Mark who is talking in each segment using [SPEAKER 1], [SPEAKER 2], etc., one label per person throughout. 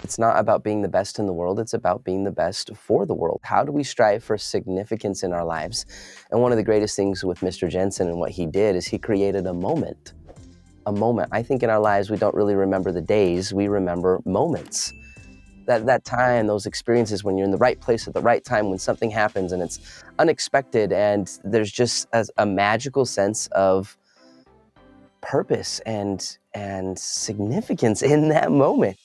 [SPEAKER 1] It's not about being the best in the world, it's about being the best for the world. How do we strive for significance in our lives? And one of the greatest things with Mr. Jensen and what he did is he created a moment. A moment. I think in our lives, we don't really remember the days, we remember moments. That time, those experiences when you're in the right place at the right time, when something happens and it's unexpected, and there's just a magical sense of purpose and significance in that moment.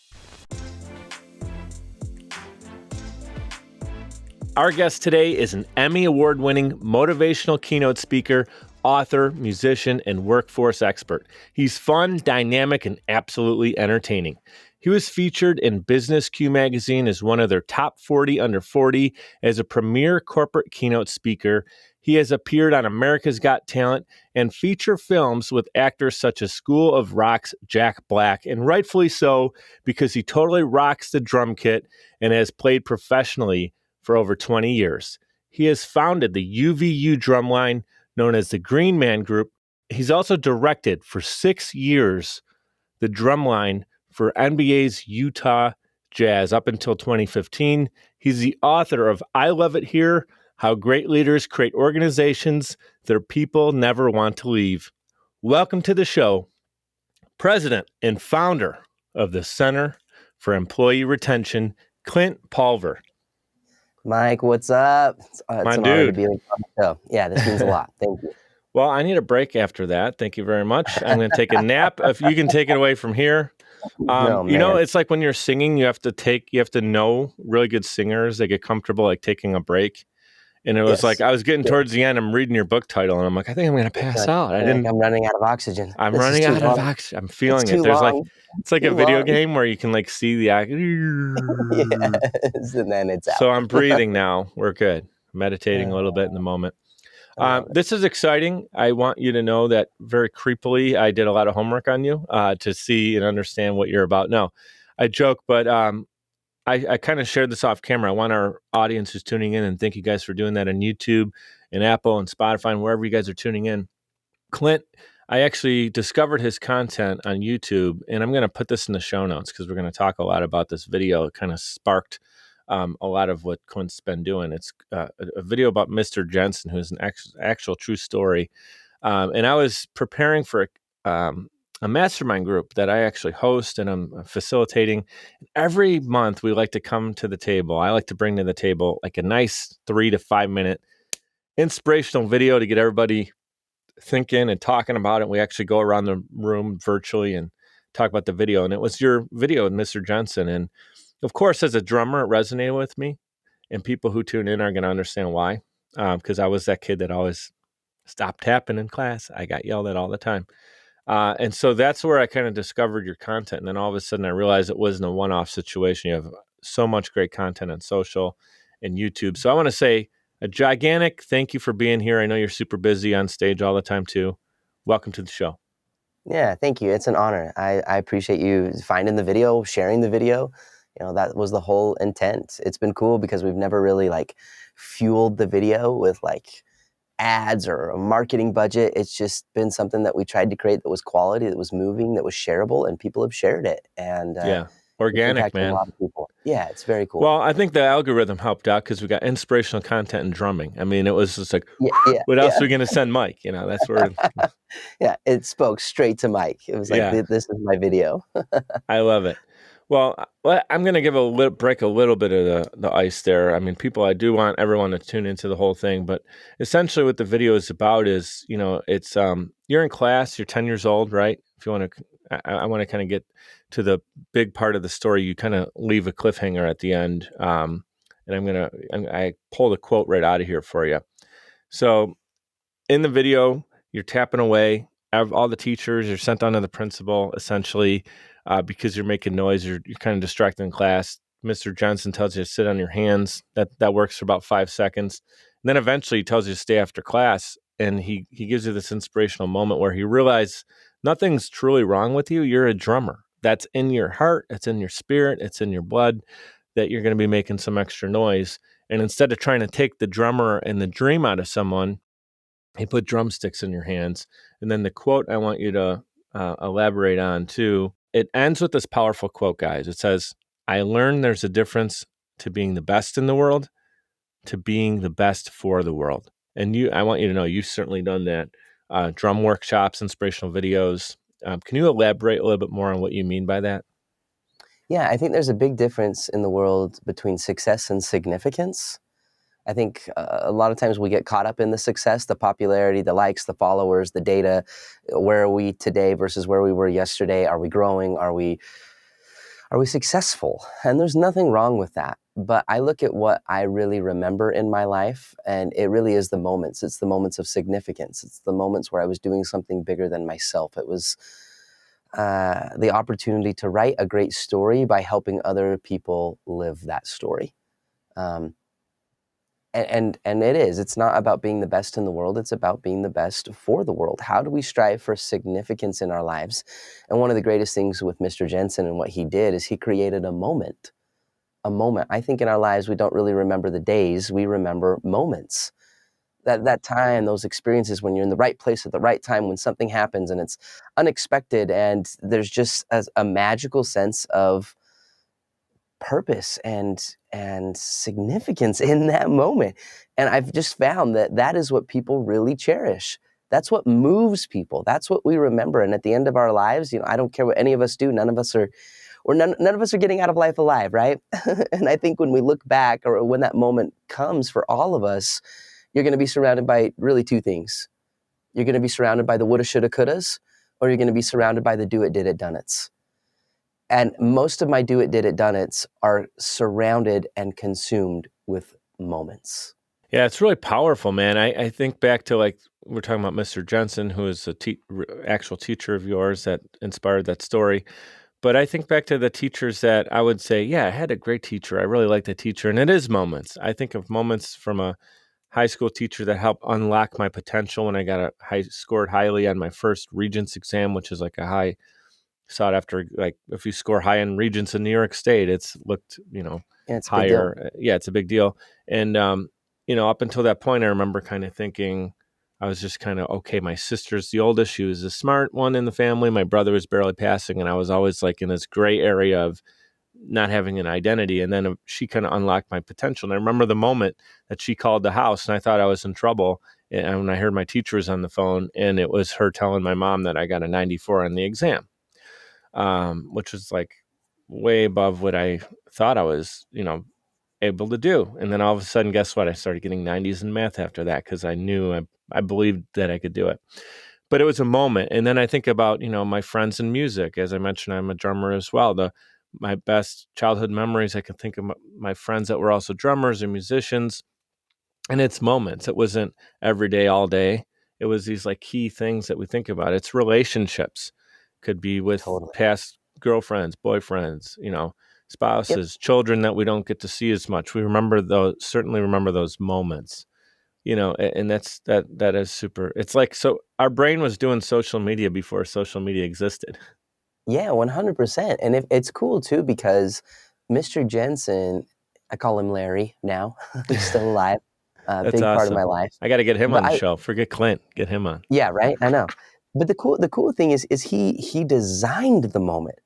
[SPEAKER 2] Our guest today is an Emmy Award-winning motivational keynote speaker, author, musician, and workforce expert. He's fun, dynamic, and absolutely entertaining. He was featured in Business Q magazine as one of their top 40 under 40 as a premier corporate keynote speaker. He has appeared on America's Got Talent and feature films with actors such as School of Rock's Jack Black, and rightfully so, because he totally rocks the drum kit and has played professionally for over 20 years. He has founded the UVU drumline, known as the Green Man Group. He's also directed for 6 years the drumline for NBA's Utah Jazz up until 2015. He's the author of I Love It Here, How Great Leaders Create Organizations Their People Never Want to Leave. Welcome to the show, President and founder of the Center for Employee Retention, Clint Pulver.
[SPEAKER 1] Mike, what's up? It's an honor to be on the show. Yeah, this means a lot. Thank you.
[SPEAKER 2] Well, I need a break after that. Thank you very much. I'm going to take a nap. If you can take it away from here. It's like when you're singing, you have to know really good singers. They get comfortable like taking a break. And it was like, I was getting towards the end, I'm reading your book title and I'm like, I think I'm going to pass out.
[SPEAKER 1] I'm running out of oxygen.
[SPEAKER 2] I'm running out of oxygen. I'm feeling it. There's like, it's like a video game where you can like see the
[SPEAKER 1] yes, and then it's out.
[SPEAKER 2] So I'm breathing now. We're good. Meditating a little bit in the moment. This is exciting. I want you to know that very creepily, I did a lot of homework on you to see and understand what you're about. No, I joke, but I kind of shared this off camera. I want our audience who's tuning in, and thank you guys for doing that on YouTube and Apple and Spotify and wherever you guys are tuning in. Clint, I actually discovered his content on YouTube, and I'm going to put this in the show notes because we're going to talk a lot about this video. It kind of sparked a lot of what Clint's been doing. It's a video about Mr. Jensen, who's an actual true story. And I was preparing for a mastermind group that I actually host and I'm facilitating. Every month we like to come to the table. I like to bring to the table like a nice 3 to 5 minute inspirational video to get everybody thinking and talking about it. We actually go around the room virtually and talk about the video. And it was your video with Mr. Jensen. And of course, as a drummer, it resonated with me. And people who tune in are going to understand why. Because I was that kid that always stopped tapping in class. I got yelled at all the time. And so that's where I kind of discovered your content. And then all of a sudden I realized it wasn't a one-off situation. You have so much great content on social and YouTube. So I want to say a gigantic thank you for being here. I know you're super busy on stage all the time too. Welcome to the show.
[SPEAKER 1] Yeah, thank you. It's an honor. I appreciate you finding the video, sharing the video. That was the whole intent. It's been cool because we've never really like fueled the video with like ads or a marketing budget. It's just been something that we tried to create that was quality, that was moving, that was shareable, and people have shared it. And
[SPEAKER 2] organic, man.
[SPEAKER 1] A lot of people. Yeah, it's very cool.
[SPEAKER 2] Well, I think the algorithm helped out because we got inspirational content and drumming. I mean, it was just like, what else are we going to send Mike? That's where.
[SPEAKER 1] Yeah, it spoke straight to Mike. It was like, this is my video.
[SPEAKER 2] I love it. Well, I'm going to give break a little bit of the ice there. I mean, I do want everyone to tune into the whole thing, but essentially what the video is about is, it's you're in class, you're 10 years old, right? If you want to, I want to kind of get to the big part of the story. You kind of leave a cliffhanger at the end, and I pulled a quote right out of here for you. So in the video, you're tapping away. All the teachers, you're sent on to the principal, essentially. Because you're making noise, you're kind of distracting class. Mr. Jensen tells you to sit on your hands. That works for about 5 seconds. And then eventually he tells you to stay after class. And he gives you this inspirational moment where he realizes nothing's truly wrong with you. You're a drummer. That's in your heart. It's in your spirit. It's in your blood that you're going to be making some extra noise. And instead of trying to take the drummer and the dream out of someone, he put drumsticks in your hands. And then the quote I want you to elaborate on too. It ends with this powerful quote, guys. It says, I learned there's a difference to being the best in the world to being the best for the world. And I want you to know, you've certainly done that. Drum workshops, inspirational videos. Can you elaborate a little bit more on what you mean by that?
[SPEAKER 1] Yeah, I think there's a big difference in the world between success and significance. I think a lot of times we get caught up in the success, the popularity, the likes, the followers, the data. Where are we today versus where we were yesterday? Are we growing? Are we successful? And there's nothing wrong with that. But I look at what I really remember in my life, and it really is the moments. It's the moments of significance. It's the moments where I was doing something bigger than myself. It was the opportunity to write a great story by helping other people live that story. And it is. It's not about being the best in the world. It's about being the best for the world. How do we strive for significance in our lives? And one of the greatest things with Mr. Jensen and what he did is he created a moment. A moment. I think in our lives, we don't really remember the days. We remember moments. That time, those experiences when you're in the right place at the right time, when something happens and it's unexpected, and there's just a magical sense of purpose and significance in that moment. And I've just found that that is what people really cherish. That's what moves people. That's what we remember. And at the end of our lives, I don't care what any of us do. None of us are getting out of life alive, right? And I think when we look back, or when that moment comes for all of us, you're going to be surrounded by really two things. You're going to be surrounded by the woulda, shoulda, couldas, or you're going to be surrounded by the do it, did it, done it's. And most of my do it, did it, done it's are surrounded and consumed with moments.
[SPEAKER 2] Yeah, it's really powerful, man. I think back to, like, we're talking about Mr. Jensen, who is a actual teacher of yours that inspired that story. But I think back to the teachers that I would say, yeah, I had a great teacher. I really liked the teacher. And it is moments. I think of moments from a high school teacher that helped unlock my potential when I scored highly on my first Regents exam, which is like a high sought after, like, if you score high in Regents in New York State, it's looked,
[SPEAKER 1] Yeah, it's a big deal.
[SPEAKER 2] higher. Yeah, it's a big deal. And, up until that point, I remember kind of thinking, I was just kind of, okay, my sister's the oldest. She was the smart one in the family. My brother was barely passing. And I was always like in this gray area of not having an identity. And then she kind of unlocked my potential. And I remember the moment that she called the house and I thought I was in trouble. And when I heard my teacher was on the phone, and it was her telling my mom that I got a 94 on the exam, which was like way above what I thought I was, able to do. And then all of a sudden, guess what? I started getting 90s in math after that, because I believed that I could do it. But it was a moment. And then I think about, my friends in music. As I mentioned, I'm a drummer as well. My best childhood memories, I can think of my friends that were also drummers and musicians. And it's moments. It wasn't every day, all day. It was these like key things that we think about. It's relationships. Could be with
[SPEAKER 1] Totally.
[SPEAKER 2] past girlfriends, boyfriends,
[SPEAKER 1] Yep.
[SPEAKER 2] spouses, children that we don't get to see as much. We certainly remember those moments, and that is super. It's like, so our brain was doing social media before social media existed.
[SPEAKER 1] Yeah, 100%. And it's cool too, because Mr. Jensen, I call him Larry now. He's still alive.
[SPEAKER 2] That's
[SPEAKER 1] Big part of
[SPEAKER 2] awesome.
[SPEAKER 1] my life.
[SPEAKER 2] I got to get him
[SPEAKER 1] But
[SPEAKER 2] on the show. Forget Clint. Get him on.
[SPEAKER 1] yeah, right. I know. But the cool thing is he designed the moment.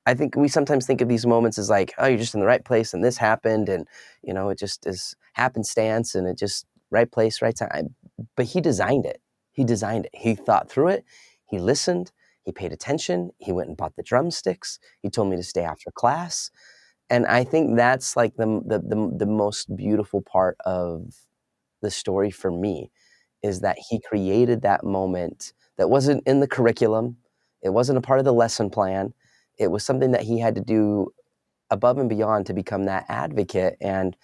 [SPEAKER 1] I think we sometimes think of these moments as like, oh, you're just in the right place and this happened, and it just is happenstance, and it just right place, right time. But he designed it. He designed it. He thought through it. He listened. He paid attention. He went and bought the drumsticks. He told me to stay after class. And I think that's like the most beautiful part of the story for me, is that he created that moment that wasn't in the curriculum. It wasn't a part of the lesson plan. It was something that he had to do above and beyond to become that advocate. And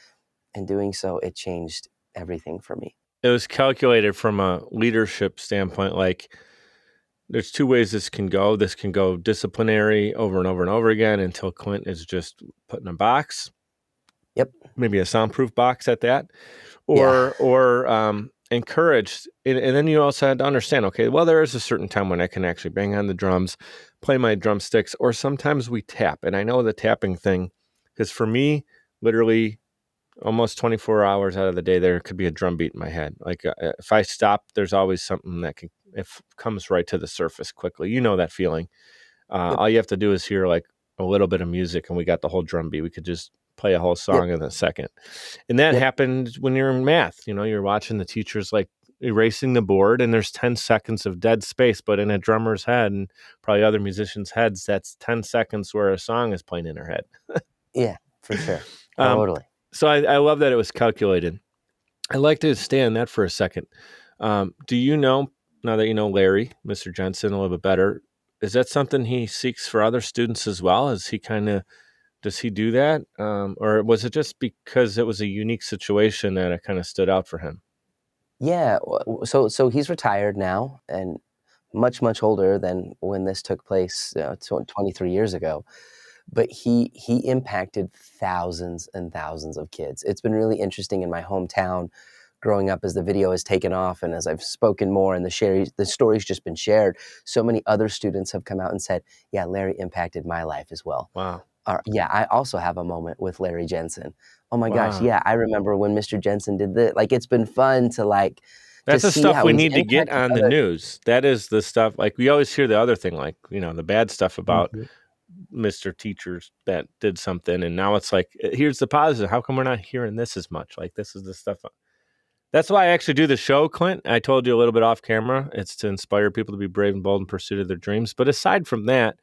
[SPEAKER 1] in doing so, it changed everything for me.
[SPEAKER 2] It was calculated from a leadership standpoint. Like, there's two ways this can go. This can go disciplinary over and over and over again until Clint is just put in a box,
[SPEAKER 1] Yep.
[SPEAKER 2] maybe a soundproof box at that,
[SPEAKER 1] Yeah.
[SPEAKER 2] or encouraged. And then you also had to understand, okay, well, there is a certain time when I can actually bang on the drums, play my drumsticks, or sometimes we tap. And I know the tapping thing, because for me, literally almost 24 hours out of the day, there could be a drum beat in my head. Like, if I stop, there's always something that comes right to the surface quickly. You know that feeling.
[SPEAKER 1] Yep.
[SPEAKER 2] All you have to do is hear like a little bit of music and we got the whole drum beat. We could just play a whole
[SPEAKER 1] Yep.
[SPEAKER 2] song in a second. And that
[SPEAKER 1] Yep.
[SPEAKER 2] happened when you're in math. You know, you're watching the teachers like erasing the board and there's 10 seconds of dead space, but in a drummer's head and probably other musicians' heads, that's 10 seconds where a song is playing in their head.
[SPEAKER 1] Yeah, for sure.
[SPEAKER 2] Um,
[SPEAKER 1] Totally.
[SPEAKER 2] so I love that it was calculated. I'd like to stay on that for a second. Do you know, now that you know Larry, Mr. Jensen, a little bit better, is that something he seeks for other students as well? Is he kind of, does he do that? Or was it just because it was a unique situation that it kind of stood out for him?
[SPEAKER 1] Yeah. So he's retired now and much older than when this took place, 23 years ago. But he impacted thousands and thousands of kids. It's been really interesting in my hometown growing up as the video has taken off and as I've spoken more and the story's just been shared. So many other students have come out and said, yeah, Larry impacted my life as well.
[SPEAKER 2] Wow.
[SPEAKER 1] Yeah, I also have a moment with Larry Jensen. Oh my gosh,
[SPEAKER 2] Wow.
[SPEAKER 1] yeah, I remember when Mr. Jensen did this. Like, it's been fun to
[SPEAKER 2] That's the
[SPEAKER 1] see
[SPEAKER 2] stuff
[SPEAKER 1] how
[SPEAKER 2] we
[SPEAKER 1] he's
[SPEAKER 2] need to get
[SPEAKER 1] impacted
[SPEAKER 2] on the
[SPEAKER 1] other.
[SPEAKER 2] news. That is the stuff, like we always hear the other thing, like, you know, the bad stuff about
[SPEAKER 1] Mhm.
[SPEAKER 2] Mr. Teachers that did something. And now it's like, here's the positive. How come we're not hearing this as much? Like, this is the stuff. That's why I actually do the show, Clint. I told you a little bit off camera. It's to inspire people to be brave and bold in pursuit of their dreams. But aside from that,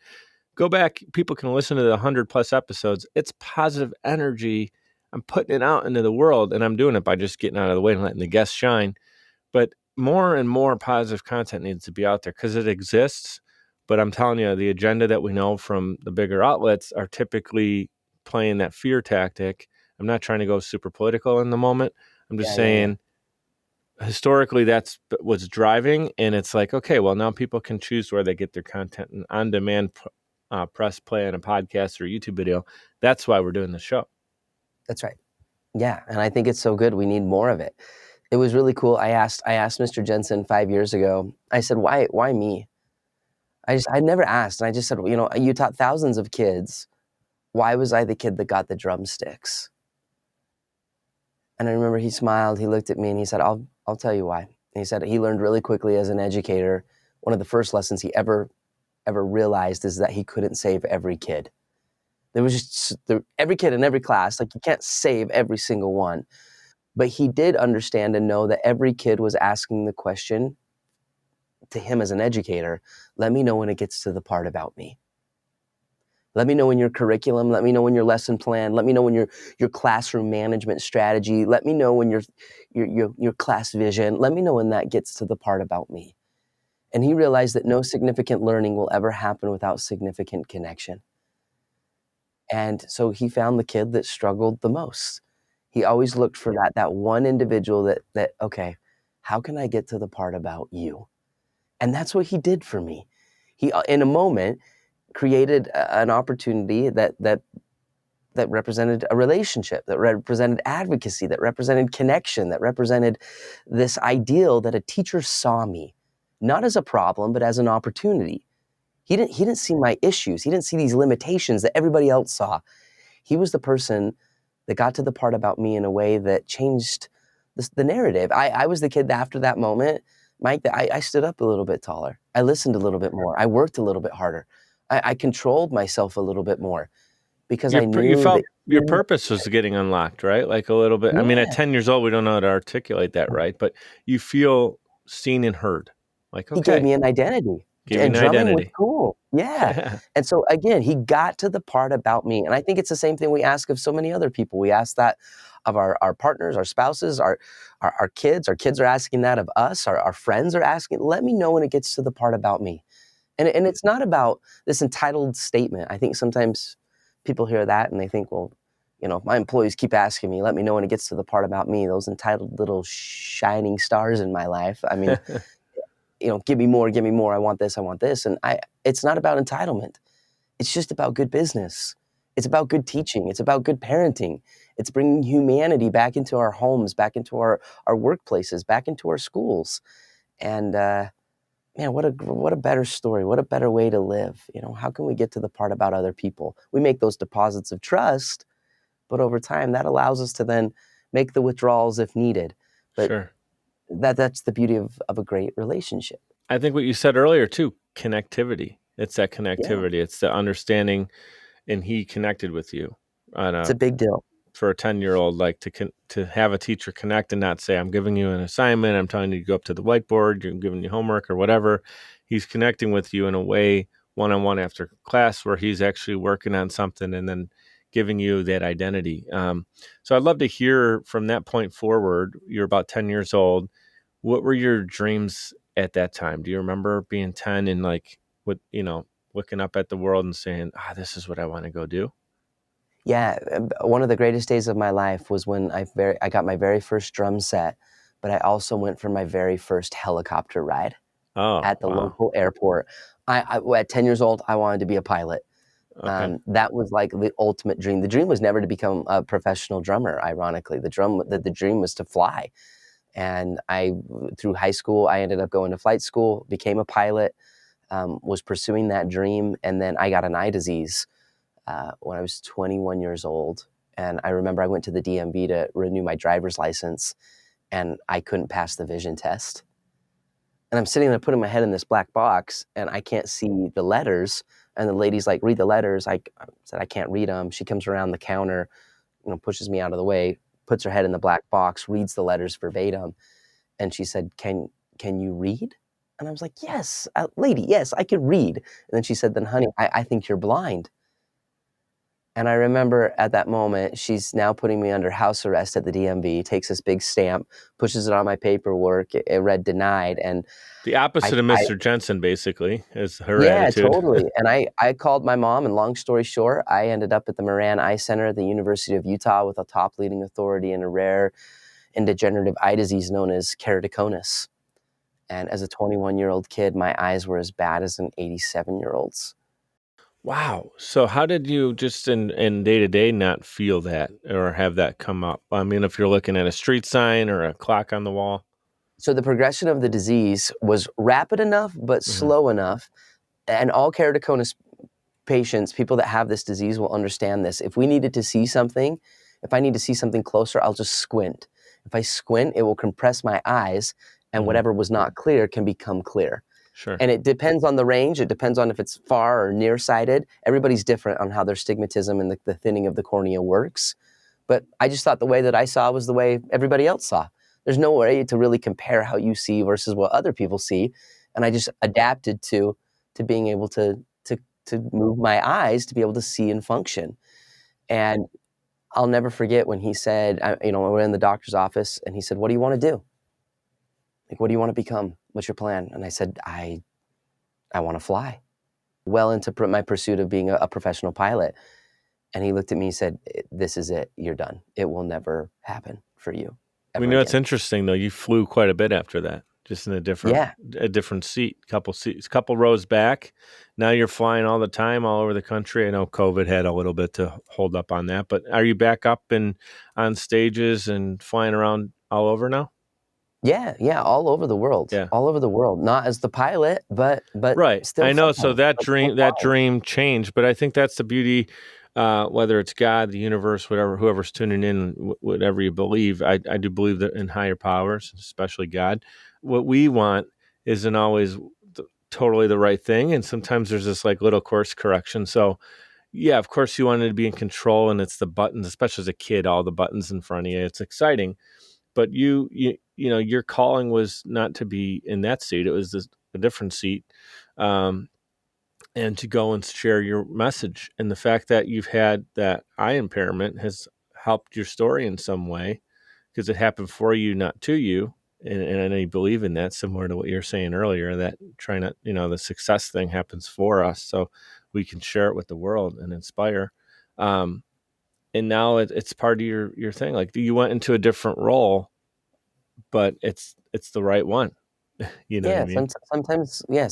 [SPEAKER 2] go back. People can listen to the 100+ episodes. It's positive energy. I'm putting it out into the world, and I'm doing it by just getting out of the way and letting the guests shine. But more and more positive content needs to be out there because it exists. But I'm telling you, the agenda that we know from the bigger outlets are typically playing that fear tactic. I'm not trying to go super political in the moment. I'm just
[SPEAKER 1] Yeah.
[SPEAKER 2] saying historically that's what's driving. And it's like, okay, well, now people can choose where they get their content and on demand press play on a podcast or a YouTube video. That's why we're doing the show.
[SPEAKER 1] That's right. Yeah, and I think it's so good. We need more of it. It was really cool. I asked Mr. Jensen 5 years ago. I said, "Why me?" I never asked, and I just said, "Well, you taught thousands of kids. Why was I the kid that got the drumsticks?" And I remember he smiled, he looked at me, and he said, "I'll tell you why." And he said he learned really quickly as an educator, one of the first lessons he ever realized is that he couldn't save every kid. There was every kid in every class, like, you can't save every single one. But he did understand and know that every kid was asking the question to him as an educator, let me know when it gets to the part about me. Let me know in your curriculum, let me know in your lesson plan, let me know in your classroom management strategy, let me know in your class vision, let me know when that gets to the part about me. And he realized that no significant learning will ever happen without significant connection. And so he found the kid that struggled the most. He always looked for that one individual that, okay, how can I get to the part about you? And that's what he did for me. He, in a moment, created an opportunity that represented a relationship, that represented advocacy, that represented connection, that represented this ideal that a teacher saw me, not as a problem, but as an opportunity. He didn't see my issues. He didn't see these limitations that everybody else saw. He was the person that got to the part about me in a way that changed the narrative. I was the kid that after that moment, Mike, that I stood up a little bit taller. I listened a little bit more. I worked a little bit harder. I controlled myself a little bit more because I
[SPEAKER 2] You
[SPEAKER 1] knew that
[SPEAKER 2] felt your
[SPEAKER 1] he,
[SPEAKER 2] purpose was getting unlocked, right? Like a little bit. I mean, at
[SPEAKER 1] yeah,
[SPEAKER 2] 10 years old, we don't know how to articulate that, right? But you feel seen and heard. Like,
[SPEAKER 1] he gave
[SPEAKER 2] okay,
[SPEAKER 1] me an identity,
[SPEAKER 2] give you
[SPEAKER 1] and
[SPEAKER 2] an
[SPEAKER 1] drumming was
[SPEAKER 2] identity.
[SPEAKER 1] cool. Yeah.
[SPEAKER 2] Yeah,
[SPEAKER 1] And so again, he got to the part about me, and I think it's the same thing we ask of so many other people. We ask that of our partners, our spouses, our kids. Our kids are asking that of us. Our friends are asking, "Let me know when it gets to the part about me." And it's not about this entitled statement. I think sometimes people hear that and they think, well, if my employees keep asking me, let me know when it gets to the part about me, those entitled little shining stars in my life. I mean, give me more, give me more. I want this, I want this. And it's not about entitlement. It's just about good business. It's about good teaching. It's about good parenting. It's bringing humanity back into our homes, back into our workplaces, back into our schools. And, man, what a better story. What a better way to live. How can we get to the part about other people? We make those deposits of trust, but over time that allows us to then make the withdrawals if needed. But
[SPEAKER 2] sure.
[SPEAKER 1] that's the beauty of a great relationship.
[SPEAKER 2] I think what you said earlier too, connectivity. It's that
[SPEAKER 1] Yeah.
[SPEAKER 2] connectivity. It's the understanding. and he connected with you
[SPEAKER 1] It's a big deal.
[SPEAKER 2] for a 10-year-old, like to have a teacher connect and not say, I'm giving you an assignment, I'm telling you to go up to the whiteboard, you're giving you homework or whatever. He's connecting with you in a way, one-on-one after class, where he's actually working on something and then giving you that identity. So I'd love to hear from that point forward. You're about 10 years old. What were your dreams at that time? Do you remember being 10 and like, what, looking up at the world and saying, this is what I want to go do?
[SPEAKER 1] Yeah, one of the greatest days of my life was when I got my very first drum set, but I also went for my very first helicopter ride
[SPEAKER 2] Oh,
[SPEAKER 1] at the
[SPEAKER 2] wow.
[SPEAKER 1] local airport. At 10 years old, I wanted to be a pilot.
[SPEAKER 2] Okay.
[SPEAKER 1] That was like the ultimate dream. The dream was never to become a professional drummer, ironically. The dream was to fly. And through high school, I ended up going to flight school, became a pilot, was pursuing that dream, and then I got an eye disease when I was 21 years old. And I remember I went to the DMV to renew my driver's license, and I couldn't pass the vision test. And I'm sitting there putting my head in this black box, and I can't see the letters. And the lady's like, read the letters. I said, I can't read them. She comes around the counter, pushes me out of the way, puts her head in the black box, reads the letters verbatim. And she said, can you read? And I was like, yes, lady, yes, I can read. And then she said, then honey, I think you're blind. And I remember at that moment, she's now putting me under house arrest at the DMV, takes this big stamp, pushes it on my paperwork, it read denied. And
[SPEAKER 2] the opposite of Mr. Jensen, basically, is her
[SPEAKER 1] yeah,
[SPEAKER 2] attitude.
[SPEAKER 1] totally. And I called my mom, and long story short, I ended up at the Moran Eye Center at the University of Utah with a top leading authority in a rare and degenerative eye disease known as keratoconus. And as a 21-year-old kid, my eyes were as bad as an 87-year-old's.
[SPEAKER 2] Wow. So how did you just in day-to-day not feel that or have that come up? I mean, if you're looking at a street sign or a clock on the wall.
[SPEAKER 1] So the progression of the disease was rapid enough, but slow enough. And all keratoconus patients, people that have this disease, will understand this. If we needed to see something, if I need to see something closer, I'll just squint. If I squint, it will compress my eyes, and whatever was not clear can become clear.
[SPEAKER 2] Sure.
[SPEAKER 1] And it depends on the range. It depends on if it's far or nearsighted. Everybody's different on how their stigmatism and the thinning of the cornea works. But I just thought the way that I saw was the way everybody else saw. There's no way to really compare how you see versus what other people see. And I just adapted to being able to move my eyes to be able to see and function. And I'll never forget when he said, we're in the doctor's office, and he said, what do you want to do? Like, what do you want to become? What's your plan? And I said, I want to fly. Well into my pursuit of being a professional pilot. And he looked at me and said, this is it. You're done. It will never happen for you.
[SPEAKER 2] We know it's interesting, though. You flew quite a bit after that, just in a different seat, couple rows back. Now you're flying all the time, all over the country. I know COVID had a little bit to hold up on that, but are you back up and on stages and flying around all over now?
[SPEAKER 1] Yeah, all over the world.
[SPEAKER 2] Yeah.
[SPEAKER 1] All over the world. Not as the pilot, but
[SPEAKER 2] right.
[SPEAKER 1] Still
[SPEAKER 2] I know.
[SPEAKER 1] flying,
[SPEAKER 2] so that dream changed, but I think that's the beauty. Whether it's God, the universe, whoever's tuning in, whatever you believe, I do believe that in higher powers, especially God. What we want isn't always totally the right thing, and sometimes there's this like little course correction. So, yeah, of course you wanted to be in control, and it's the buttons, especially as a kid, all the buttons in front of you. It's exciting, but your calling was not to be in that seat; it was a different seat. And to go and share your message. And the fact that you've had that eye impairment has helped your story in some way because it happened for you, not to you. And I know you believe in that, similar to what you were saying earlier, that trying to, the success thing happens for us so we can share it with the world and inspire. And now it's part of your thing. Like you went into a different role, but it's the right one. You know what I mean?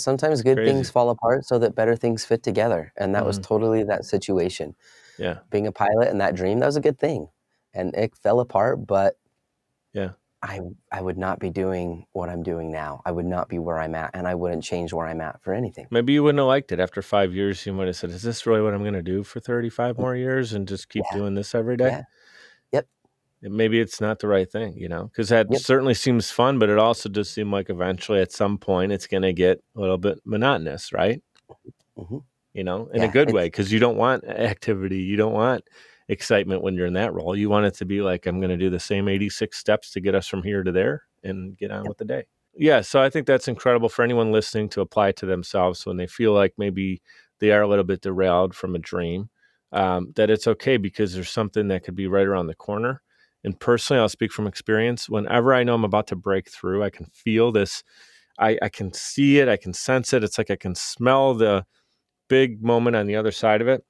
[SPEAKER 1] Sometimes good things fall apart so that better things fit together. And that was totally that situation.
[SPEAKER 2] Yeah.
[SPEAKER 1] Being a pilot and that dream, that was a good thing. And it fell apart, but
[SPEAKER 2] yeah,
[SPEAKER 1] I would not be doing what I'm doing now. I would not be where I'm at, and I wouldn't change where I'm at for anything.
[SPEAKER 2] Maybe you wouldn't have liked it. After 5 years, you might have said, is this really what I'm going to do for 35 more years and just keep doing this every day?
[SPEAKER 1] Yeah. Yep.
[SPEAKER 2] Maybe it's not the right thing, because that certainly seems fun, but it also does seem like eventually at some point it's going to get a little bit monotonous, right?
[SPEAKER 1] Mm-hmm.
[SPEAKER 2] in a
[SPEAKER 1] Yeah,
[SPEAKER 2] good way,
[SPEAKER 1] it's
[SPEAKER 2] because you don't want activity. You don't want excitement when you're in that role. You want it to be like, I'm going to do the same 86 steps to get us from here to there and get on with the day. Yeah, so I think that's incredible for anyone listening to apply to themselves when they feel like maybe they are a little bit derailed from a dream, that it's okay, because there's something that could be right around the corner. And personally, I'll speak from experience. Whenever I know I'm about to break through, I can feel this. I can see it. I can sense it. It's like I can smell the big moment on the other side of it.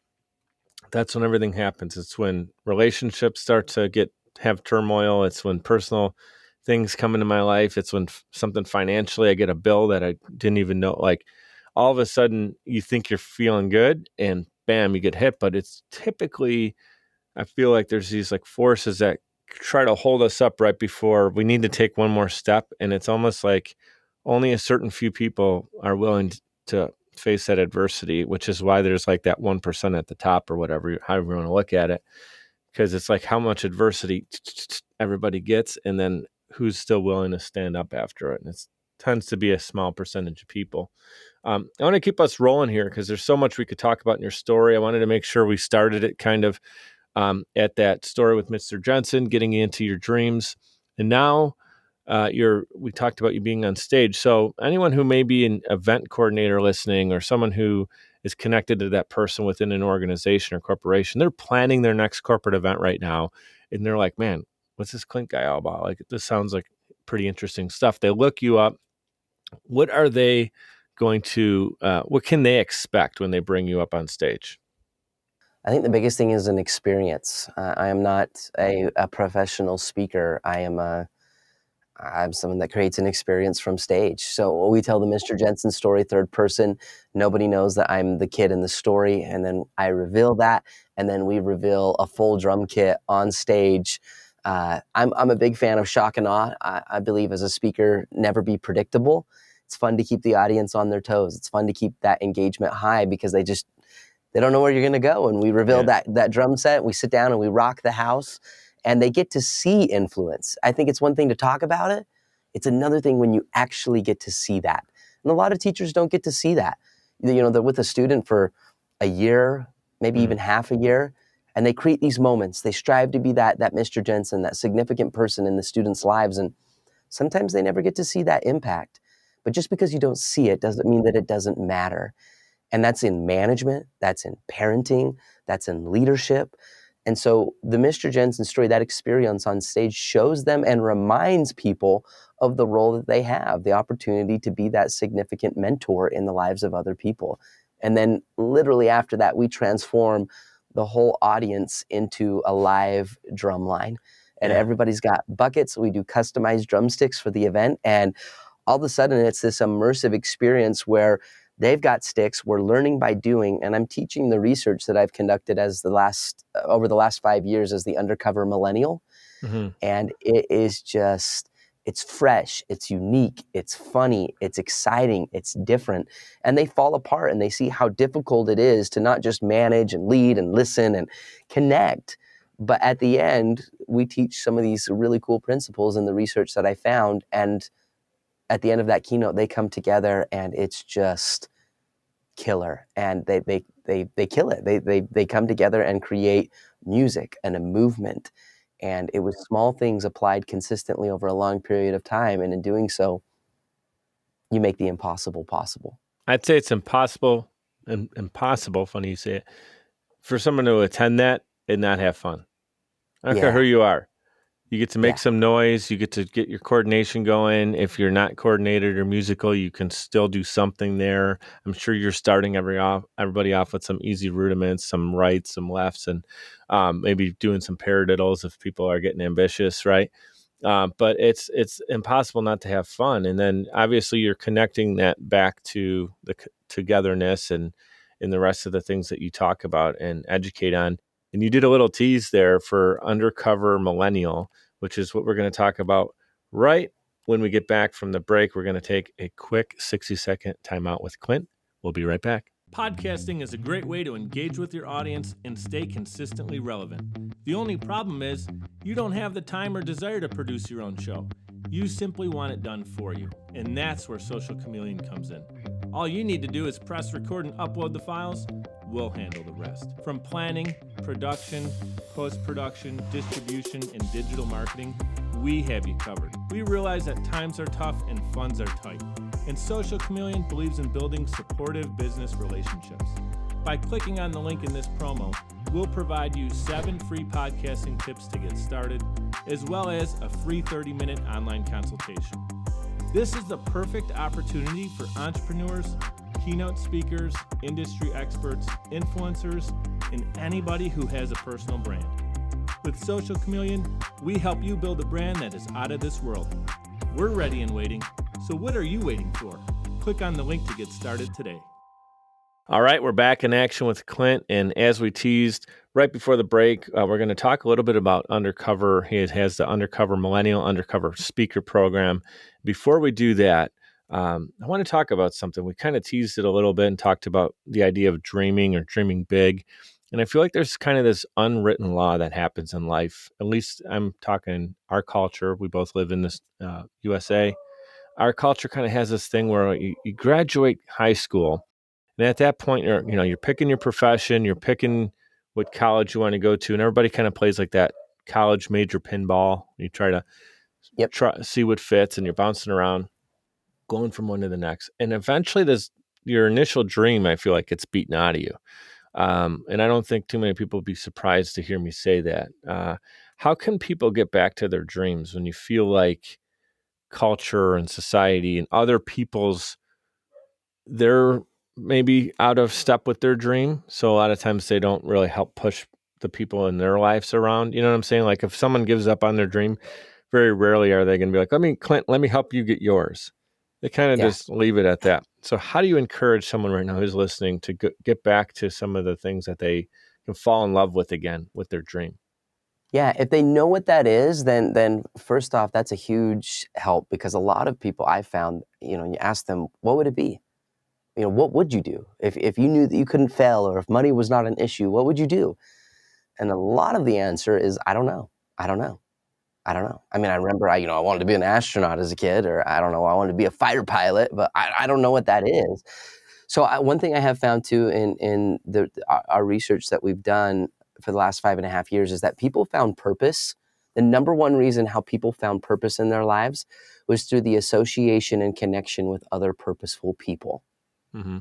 [SPEAKER 2] That's when everything happens. It's when relationships start to have turmoil. It's when personal things come into my life. It's when something financially, I get a bill that I didn't even know. Like, all of a sudden you think you're feeling good and bam, you get hit. But it's typically, I feel like there's these like forces that try to hold us up right before we need to take one more step. And it's almost like only a certain few people are willing to face that adversity, which is why there's like that 1% at the top, or whatever, however you want to look at it. Because it's like how much adversity everybody gets, and then who's still willing to stand up after it. And it tends to be a small percentage of people. I want to keep us rolling here because there's so much we could talk about in your story. I wanted to make sure we started it kind of at that story with Mr. Jensen, getting into your dreams. And now we talked about you being on stage. So anyone who may be an event coordinator listening, or someone who is connected to that person within an organization or corporation, they're planning their next corporate event right now. And they're like, man, what's this Clint guy all about? Like, this sounds like pretty interesting stuff. They look you up. What are they going to, what can they expect when they bring you up on stage?
[SPEAKER 1] I think the biggest thing is an experience. I am not a professional speaker. I'm someone that creates an experience from stage. So we tell the Mr. Jensen story third person. Nobody knows that I'm the kid in the story, and then I reveal that, and then we reveal a full drum kit on stage. I'm a big fan of shock and awe. I believe as a speaker, never be predictable. It's fun to keep the audience on their toes. It's fun to keep that engagement high because they don't know where you're going to go. And we reveal that drum set. We sit down and we rock the house, and they get to see influence. I think it's one thing to talk about it. It's another thing when you actually get to see that. And a lot of teachers don't get to see that. They're with a student for a year, maybe even half a year, and they create these moments. They strive to be that Mr. Jensen, that significant person in the students' lives. And sometimes they never get to see that impact. But just because you don't see it doesn't mean that it doesn't matter. And that's in management, that's in parenting, that's in leadership. And so the Mr. Jensen story, that experience on stage, shows them and reminds people of the role that they have, the opportunity to be that significant mentor in the lives of other people. And then literally after that, we transform the whole audience into a live drum line. And everybody's got buckets. We do customized drumsticks for the event. And all of a sudden, it's this immersive experience where they've got sticks. We're learning by doing, and I'm teaching the research that I've conducted over the last 5 years as the Undercover Millennial.
[SPEAKER 2] Mm-hmm.
[SPEAKER 1] And it is it's fresh, it's unique, it's funny, it's exciting, it's different. And they fall apart and they see how difficult it is to not just manage and lead and listen and connect. But at the end, we teach some of these really cool principles in the research that I found. And at the end of that keynote, they come together and it's just killer. And they kill it. They come together and create music and a movement. And it was small things applied consistently over a long period of time. And in doing so, you make the impossible possible.
[SPEAKER 2] I'd say it's impossible, funny you say it, for someone to attend that and not have fun. I don't care who you are. You get to make some noise. You get to get your coordination going. If you're not coordinated or musical, you can still do something there. I'm sure you're starting everybody off with some easy rudiments, some rights, some lefts, and maybe doing some paradiddles if people are getting ambitious, right? But it's impossible not to have fun. And then obviously you're connecting that back to the togetherness and in the rest of the things that you talk about and educate on. And you did a little tease there for Undercover Millennial, which is what we're going to talk about right when we get back from the break. We're going to take a quick 60-second timeout with Clint. We'll be right back. Podcasting is a great way to engage with your audience and stay consistently relevant. The only problem is you don't have the time or desire to produce your own show. You simply want it done for you. And that's where Social Chameleon comes in. All you need to do is press record and upload the files. We'll handle the rest. From planning, production, post-production, distribution, and digital marketing, we have you covered. We realize that times are tough and funds are tight. And Social Chameleon believes in building supportive business relationships. By clicking on the link in this promo, we'll provide you 7 free podcasting tips to get started, as well as a free 30-minute online consultation. This is the perfect opportunity for entrepreneurs, keynote speakers, industry experts, influencers, and anybody who has a personal brand. With Social Chameleon, we help you build a brand that is out of this world. We're ready and waiting, so what are you waiting for? Click on the link to get started today. All right, we're back in action with Clint, and as we teased right before the break, we're going to talk a little bit about Undercover. He has the Undercover Millennial Undercover Speaker Program. Before we do that, I want to talk about something. We kind of teased it a little bit and talked about the idea of dreaming or dreaming big, and I feel like there's kind of this unwritten law that happens in life. At least I'm talking our culture. We both live in this USA. Our culture kind of has this thing where you graduate high school, and at that point, you're picking your profession, you're picking what college you want to go to, and everybody kind of plays like that college major pinball. You try to see what fits, and you're bouncing around, going from one to the next. And eventually, your initial dream, I feel like, gets beaten out of you. And I don't think too many people would be surprised to hear me say that. How can people get back to their dreams when you feel like culture and society and other people's, they're maybe out of step with their dream? So a lot of times they don't really help push the people in their lives around. You know what I'm saying? Like if someone gives up on their dream, very rarely are they going to be like, Clint, let me help you get yours. They kind of just leave it at that. So how do you encourage someone right now who's listening to get back to some of the things that they can fall in love with again with their dream?
[SPEAKER 1] Yeah, if they know what that is, then first off, that's a huge help, because a lot of people I found, you ask them, what would it be? What would you do? If you knew that you couldn't fail, or if money was not an issue, what would you do? And a lot of the answer is, I don't know. I mean, I remember I wanted to be an astronaut as a kid, or I don't know, I wanted to be a fighter pilot, but I don't know what that is. So one thing I have found too in our research that we've done for the last 5.5 years is that people found purpose. The number one reason how people found purpose in their lives was through the association and connection with other purposeful people. Mm-hmm.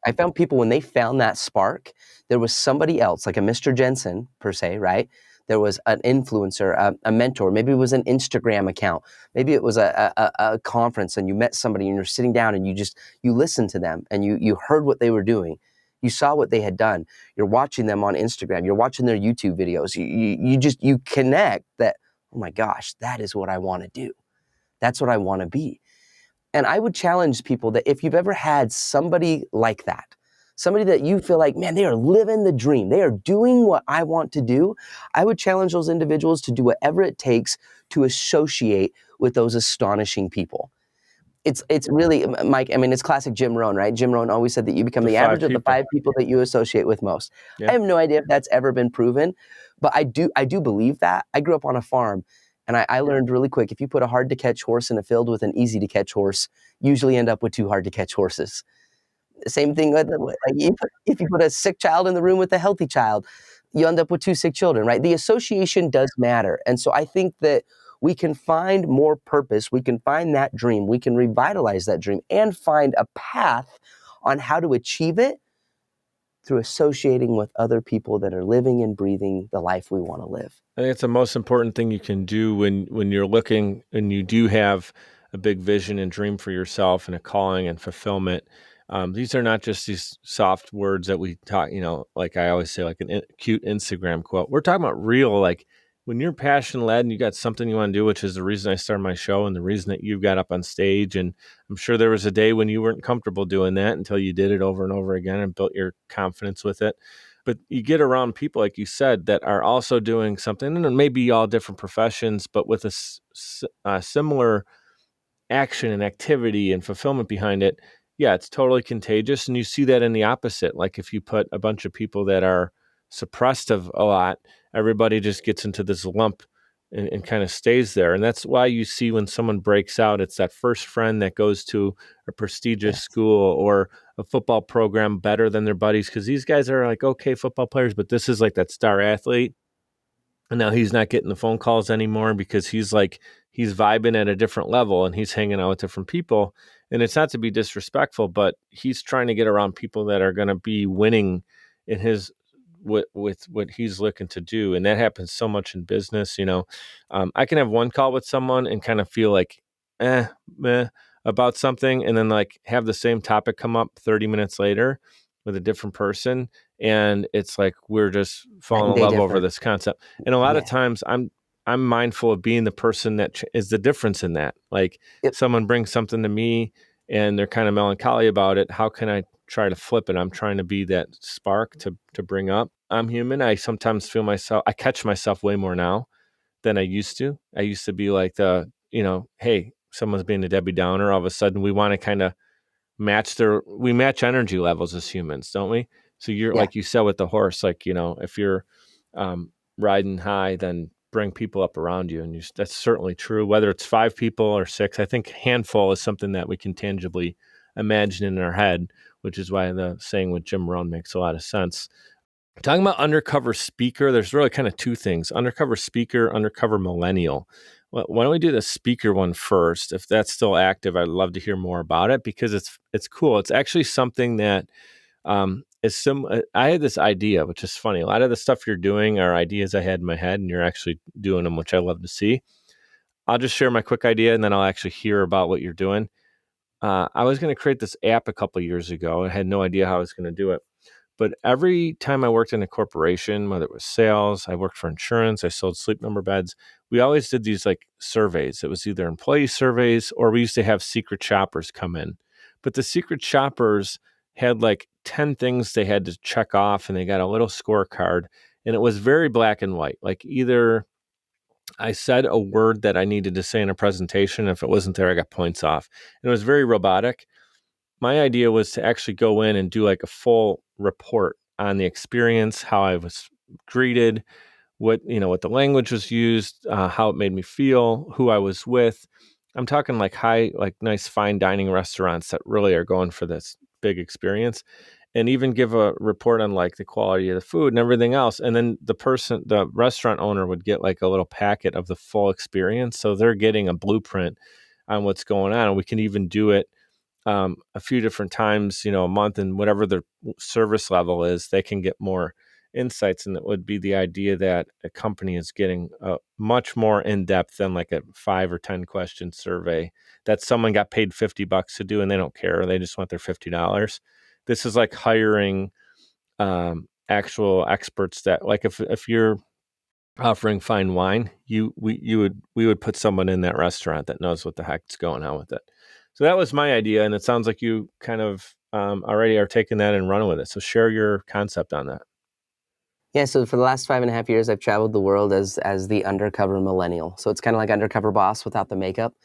[SPEAKER 1] I found people, when they found that spark, there was somebody else, like a Mr. Jensen per se, right? There was an influencer, a mentor. Maybe it was an Instagram account. Maybe it was a conference, and you met somebody and you're sitting down and you listened to them and you heard what they were doing. You saw what they had done. You're watching them on Instagram. You're watching their YouTube videos. You connect that, oh my gosh, that is what I want to do. That's what I want to be. And I would challenge people that if you've ever had somebody like that, somebody that you feel like, man, they are living the dream, they are doing what I want to do, I would challenge those individuals to do whatever it takes to associate with those astonishing people. It's really, Mike, I mean, it's classic Jim Rohn, right? Jim Rohn always said that you become the average of the 5 people that you associate with most. Yeah. I have no idea if that's ever been proven, but I do believe that. I grew up on a farm, and I learned really quick, if you put a hard-to-catch horse in a field with an easy-to-catch horse, you usually end up with 2 hard-to-catch horses. Same thing with, if you put a sick child in the room with a healthy child, you end up with 2 sick children, right? The association does matter. And so I think that we can find more purpose, we can find that dream, we can revitalize that dream, and find a path on how to achieve it through associating with other people that are living and breathing the life we want to live.
[SPEAKER 2] I think it's the most important thing you can do when you're looking and you do have a big vision and dream for yourself and a calling and fulfillment. These are not just these soft words that we talk, like I always say, like a cute Instagram quote. We're talking about real, like when you're passion-led and you got something you want to do, which is the reason I started my show and the reason that you got up on stage. And I'm sure there was a day when you weren't comfortable doing that until you did it over and over again and built your confidence with it. But you get around people, like you said, that are also doing something, and it may be all different professions, but with a similar action and activity and fulfillment behind it. Yeah, it's totally contagious. And you see that in the opposite. Like if you put a bunch of people that are suppressed of a lot, everybody just gets into this lump and kind of stays there. And that's why you see when someone breaks out, it's that first friend that goes to a prestigious
[SPEAKER 1] Yes.
[SPEAKER 2] school or a football program better than their buddies, because these guys are like, okay, football players, but this is like that star athlete. And now he's not getting the phone calls anymore because he's vibing at a different level and he's hanging out with different people. And it's not to be disrespectful, but he's trying to get around people that are going to be winning in his with what he's looking to do. And that happens so much in business. I can have one call with someone and kind of feel like meh about something, and then like have the same topic come up 30 minutes later with a different person, and it's like we're just
[SPEAKER 1] Night
[SPEAKER 2] falling
[SPEAKER 1] and
[SPEAKER 2] in
[SPEAKER 1] day
[SPEAKER 2] love over
[SPEAKER 1] different.
[SPEAKER 2] this concept. And a lot of
[SPEAKER 1] Yeah.
[SPEAKER 2] times I'm mindful of being the person that is the difference in that. Like
[SPEAKER 1] Yep.
[SPEAKER 2] someone brings something to me and they're kind of melancholy about it. How can I try to flip it? I'm trying to be that spark to bring up. I'm human. I sometimes I catch myself way more now than I used to. I used to be like hey, someone's being a Debbie Downer. All of a sudden we want to kind of we match energy levels as humans, don't we? So you're
[SPEAKER 1] Yeah.
[SPEAKER 2] like you said with the horse, like, if you're riding high, then bring people up around you. And that's certainly true, whether it's 5 people or 6. I think handful is something that we can tangibly imagine in our head, which is why the saying with Jim Rohn makes a lot of sense. Talking about undercover speaker, there's really kind of 2 things: undercover speaker, undercover millennial. Well, why don't we do the speaker one first? If that's still active, I'd love to hear more about it because it's cool. It's actually something that I had this idea, which is funny. A lot of the stuff you're doing are ideas I had in my head, and you're actually doing them, which I love to see. I'll just share my quick idea, and then I'll actually hear about what you're doing. I was going to create this app a couple years ago. I had no idea how I was going to do it. But every time I worked in a corporation, whether it was sales, I worked for insurance, I sold Sleep Number beds, we always did these like surveys. It was either employee surveys or we used to have secret shoppers come in. But the secret shoppers had like 10 things they had to check off, and they got a little scorecard, and it was very black and white. Like either I said a word that I needed to say in a presentation. If it wasn't there, I got points off. And it was very robotic. My idea was to actually go in and do like a full report on the experience, how I was greeted, what the language was used, how it made me feel, who I was with. I'm talking like nice fine dining restaurants that really are going for this big experience, and even give a report on like the quality of the food and everything else. And then the restaurant owner would get like a little packet of the full experience. So they're getting a blueprint on what's going on. And we can even do it a few different times, a month, and whatever their service level is, they can get more insights. And it would be the idea that a company is getting much more in depth than like a 5 or 10 question survey that someone got paid $50 to do, and they don't care. They just want their $50. This is like hiring actual experts that, like, if you're offering fine wine, we would put someone in that restaurant that knows what the heck's going on with it. So that was my idea, and it sounds like you kind of already are taking that and running with it. So share your concept on that.
[SPEAKER 1] Yeah, so for the last 5.5 years, I've traveled the world as the undercover millennial. So it's kind of like undercover boss without the makeup.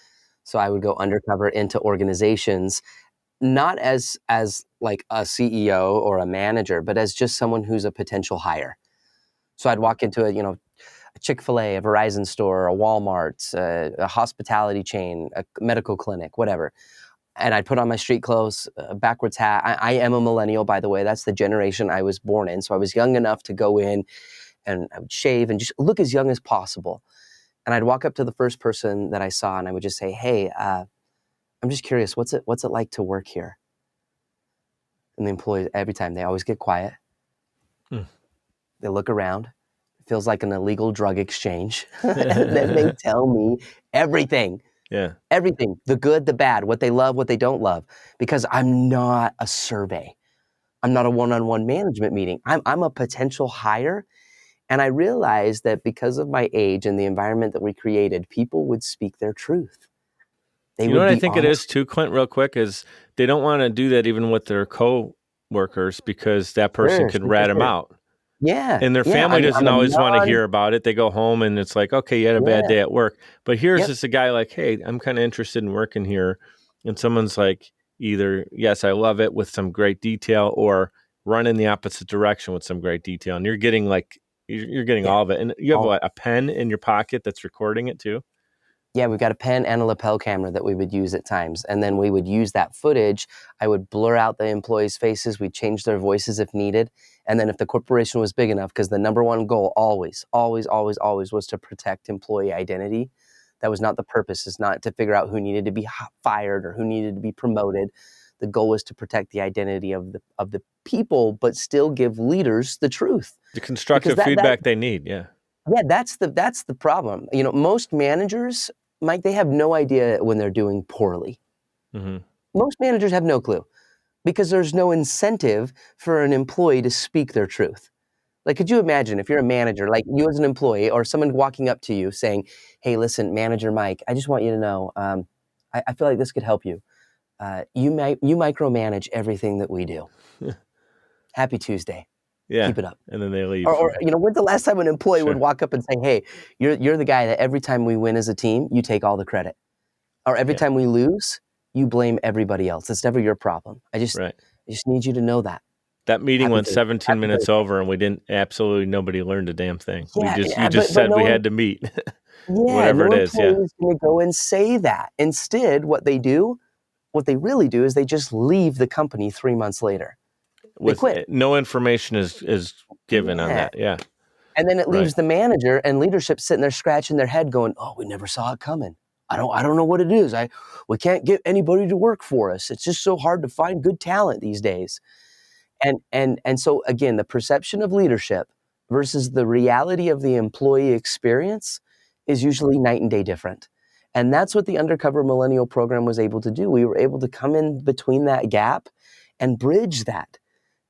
[SPEAKER 1] So I would go undercover into organizations, not as like a CEO or a manager, but as just someone who's a potential hire. So I'd walk into a Chick-fil-A, a Verizon store, a Walmart, a hospitality chain, a medical clinic, whatever. And I'd put on my street clothes, a backwards hat. I am a millennial, by the way. That's the generation I was born in. So I was young enough to go in and I would shave and just look as young as possible. And I'd walk up to the first person that I saw and I would just say, hey, I'm just curious, what's it like to work here? And the employees, every time, they always get quiet. They look around. It feels like an illegal drug exchange. And then they tell me everything.
[SPEAKER 2] Yeah.
[SPEAKER 1] Everything, the good, the bad, what they love, what they don't love, because I'm not a survey. I'm not a one-on-one management meeting. I'm a potential hire. And I realized that because of my age and the environment that we created, people would speak their truth. They
[SPEAKER 2] You know
[SPEAKER 1] would
[SPEAKER 2] what I
[SPEAKER 1] be
[SPEAKER 2] think it is
[SPEAKER 1] honest.
[SPEAKER 2] too, Clint, real quick, is they don't want to do that even with their co-workers because that person
[SPEAKER 1] Sure,
[SPEAKER 2] could
[SPEAKER 1] sure, sure,
[SPEAKER 2] rat them
[SPEAKER 1] sure.
[SPEAKER 2] out.
[SPEAKER 1] Yeah,
[SPEAKER 2] And their
[SPEAKER 1] yeah,
[SPEAKER 2] family
[SPEAKER 1] I'm
[SPEAKER 2] doesn't
[SPEAKER 1] a
[SPEAKER 2] always want to hear about it. They go home and it's like, okay, you had a bad
[SPEAKER 1] yeah,
[SPEAKER 2] day at work. But here's
[SPEAKER 1] yep.
[SPEAKER 2] just a guy like, hey, I'm kind of interested in working here. And someone's like, either, yes, I love it with some great detail, or run in the opposite direction with some great detail. And you're getting like You're getting
[SPEAKER 1] Yeah.
[SPEAKER 2] all of it. And you have
[SPEAKER 1] All,
[SPEAKER 2] a pen in your pocket that's recording it too?
[SPEAKER 1] yeah, we've got a pen and a lapel camera that we would use at times. And then we would use that footage. I would blur out the employees' faces. We'd change their voices if needed. And then if the corporation was big enough, because the number one goal always was to protect employee identity. That was not the purpose. It's not to figure out who needed to be fired or who needed to be promoted. The goal was to protect the identity of the people, but still give leaders the truth.
[SPEAKER 2] The constructive feedback they need, yeah.
[SPEAKER 1] Yeah, that's the problem. You know, most managers, Mike, they have no idea when they're doing poorly.
[SPEAKER 2] Mm-hmm.
[SPEAKER 1] Most managers have no clue because there's no incentive for an employee to speak their truth. Like, could you imagine if you're a manager, like you as an employee, or someone walking up to you saying, "Hey, listen, Manager Mike, I just want you to know, I feel like this could help you. You micromanage everything that we do. Happy Tuesday.
[SPEAKER 2] Yeah.
[SPEAKER 1] Keep it up."
[SPEAKER 2] And then they leave.
[SPEAKER 1] Or you know, when's the last time an employee would
[SPEAKER 2] Sure.
[SPEAKER 1] walk up and say, "Hey, you're the guy that every time we win as a team, you take all the credit, or every time we lose, you blame everybody else. It's never your problem. I just need you to know that."
[SPEAKER 2] That meeting
[SPEAKER 1] Happy
[SPEAKER 2] went
[SPEAKER 1] Thursday.
[SPEAKER 2] 17 minutes over, and we didn't. Absolutely nobody learned a damn thing.
[SPEAKER 1] Yeah,
[SPEAKER 2] You just said we had to meet. Whatever
[SPEAKER 1] no
[SPEAKER 2] it is, yeah.
[SPEAKER 1] employee is going to go and say that. Instead, what they really do is they just leave the company 3 months later. They quit.
[SPEAKER 2] No information is given on that. Yeah.
[SPEAKER 1] And then it leaves the manager and leadership sitting there scratching their head going, "Oh, we never saw it coming. I don't know what it is. We can't get anybody to work for us. It's just so hard to find good talent these days." And so again, the perception of leadership versus the reality of the employee experience is usually night and day different. And that's what the Undercover Millennial program was able to do. We were able to come in between that gap and bridge that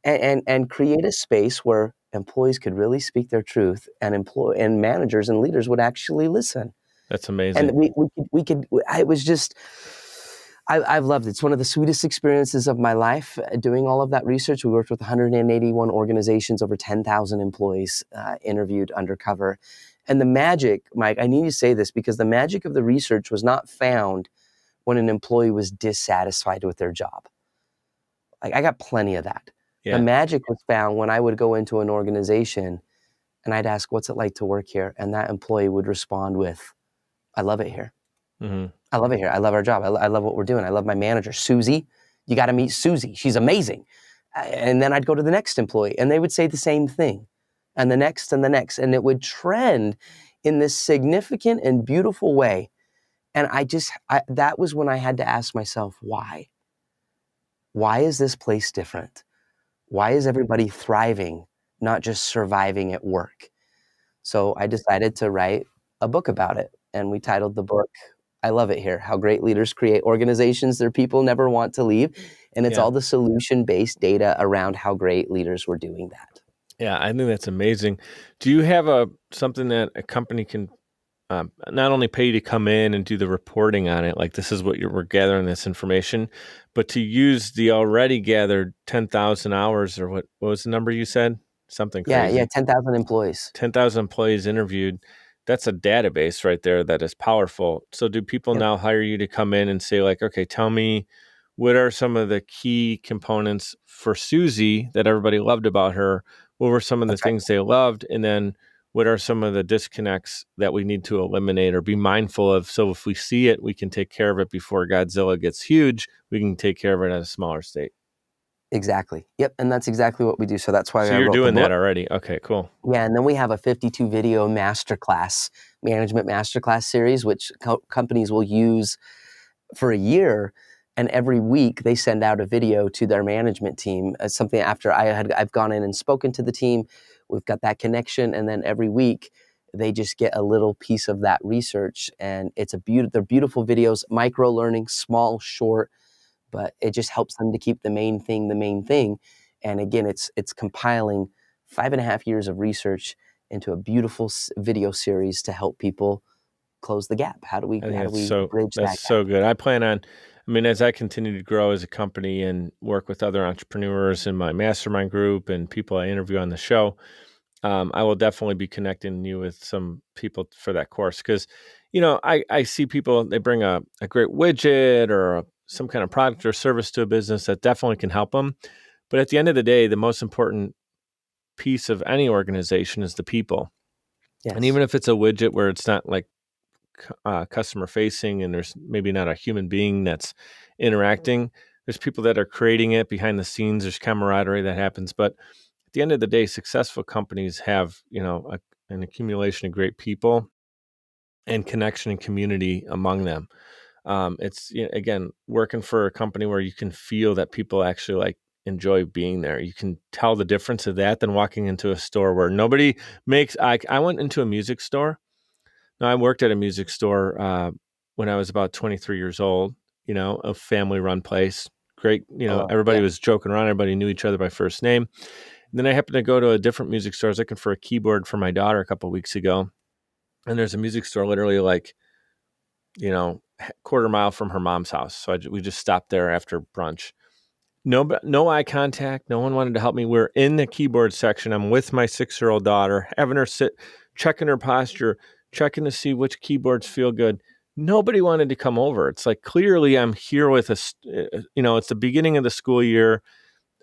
[SPEAKER 1] and create a space where employees could really speak their truth and managers and leaders would actually listen.
[SPEAKER 2] That's amazing.
[SPEAKER 1] And it was just, I've loved it. It's one of the sweetest experiences of my life doing all of that research. We worked with 181 organizations, over 10,000 employees interviewed undercover. And the magic, Mike, I need to say this because the magic of the research was not found when an employee was dissatisfied with their job. Like, I got plenty of that. Yeah. The magic was found when I would go into an organization and I'd ask, "What's it like to work here?" And that employee would respond with, "I love it here. Mm-hmm. I love it here. I love our job. I love what we're doing. I love my manager, Susie. You got to meet Susie. She's amazing." And then I'd go to the next employee and they would say the same thing, and the next and the next. And it would trend in this significant and beautiful way. And that was when I had to ask myself, why? Why is this place different? Why is everybody thriving, not just surviving at work? So I decided to write a book about it. And we titled the book, "I Love It Here: How Great Leaders Create Organizations Their People Never Want to Leave." And it's all the solution-based data around how great leaders were doing that.
[SPEAKER 2] Yeah, I think that's amazing. Do you have something that a company can not only pay you to come in and do the reporting on it, like this is what we're gathering this information, but to use the already gathered 10,000 hours, or what was the number you said? Something crazy.
[SPEAKER 1] Yeah, 10,000 employees.
[SPEAKER 2] 10,000 employees interviewed. That's a database right there that is powerful. So do people now hire you to come in and say, like, okay, tell me what are some of the key components for Susie that everybody loved about her? What were some of the things they loved? And then what are some of the disconnects that we need to eliminate or be mindful of? So if we see it, we can take care of it before Godzilla gets huge. We can take care of it at a smaller state.
[SPEAKER 1] Exactly. Yep. And that's exactly what we do. So that's why I wrote the book.
[SPEAKER 2] So you're doing that already. Okay, cool.
[SPEAKER 1] Yeah. And then we have a 52 video management masterclass series, which companies will use for a year. And every week they send out a video to their management team as something after I've gone in and spoken to the team. We've got that connection. And then every week they just get a little piece of that research. And they're beautiful videos, micro learning, small, short, but it just helps them to keep the main thing. And again, it's compiling 5.5 years of research into a beautiful video series to help people close the gap. How do we bridge that gap?
[SPEAKER 2] That's so good. As I continue to grow as a company and work with other entrepreneurs in my mastermind group and people I interview on the show, I will definitely be connecting you with some people for that course. Because, I see people, they bring a great widget or some kind of product or service to a business that definitely can help them. But at the end of the day, the most important piece of any organization is the people.
[SPEAKER 1] Yes.
[SPEAKER 2] And even if it's a widget where it's not like customer facing and there's maybe not a human being that's interacting, there's people that are creating it behind the scenes. There's camaraderie that happens. But at the end of the day, successful companies have, an accumulation of great people and connection and community among them. It's, again, working for a company where you can feel that people actually like enjoy being there. You can tell the difference of that than walking into a store where nobody makes. I went into a music store. No, I worked at a music store when I was about 23 years old. A family-run place. Great. Everybody was joking around. Everybody knew each other by first name. And then I happened to go to a different music store. I was looking for a keyboard for my daughter a couple of weeks ago, and there's a music store literally like, quarter mile from her mom's house. So we just stopped there after brunch. No eye contact. No one wanted to help me. We're in the keyboard section. I'm with my 6-year-old daughter, having her sit, checking her posture, checking to see which keyboards feel good. Nobody wanted to come over. It's like, clearly I'm here with it's the beginning of the school year.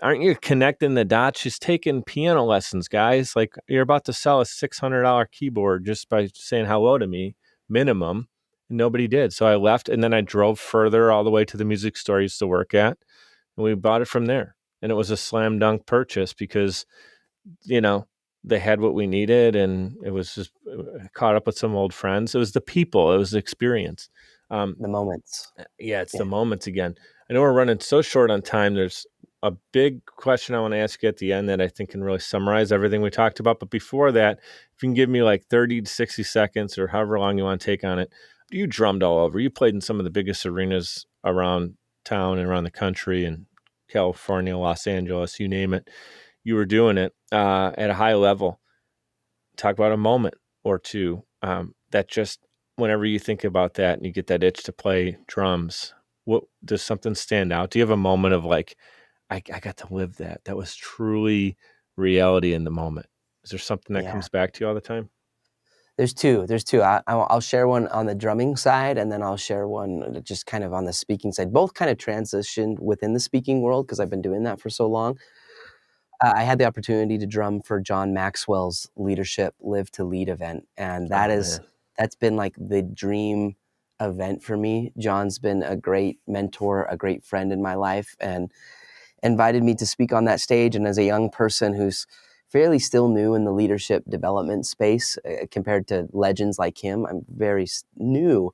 [SPEAKER 2] Aren't you connecting the dots? She's taking piano lessons, guys. Like, you're about to sell a $600 keyboard just by saying hello to me, minimum. And nobody did. So I left, and then I drove further all the way to the music store I used to work at, and we bought it from there. And it was a slam dunk purchase because, they had what we needed, and it was just caught up with some old friends. It was the people. It was the experience.
[SPEAKER 1] The moments.
[SPEAKER 2] Yeah, it's the moments again. I know we're running so short on time. There's a big question I want to ask you at the end that I think can really summarize everything we talked about. But before that, if you can give me like 30 to 60 seconds or however long you want to take on it. You drummed all over. You played in some of the biggest arenas around town and around the country, in California, Los Angeles, you name it. You were doing it at a high level. Talk about a moment or two that just, whenever you think about that and you get that itch to play drums, what does something stand out? Do you have a moment of like, I got to live that? That was truly reality in the moment. Is there something that comes back to you all the time?
[SPEAKER 1] There's two. I'll share one on the drumming side, and then I'll share one just kind of on the speaking side. Both kind of transitioned within the speaking world because I've been doing that for so long. I had the opportunity to drum for John Maxwell's Leadership Live to Lead event, and that's been like the dream event for me. John's been a great mentor, a great friend in my life, and invited me to speak on that stage. And as a young person who's fairly still new in the leadership development space compared to legends like him, I'm very new.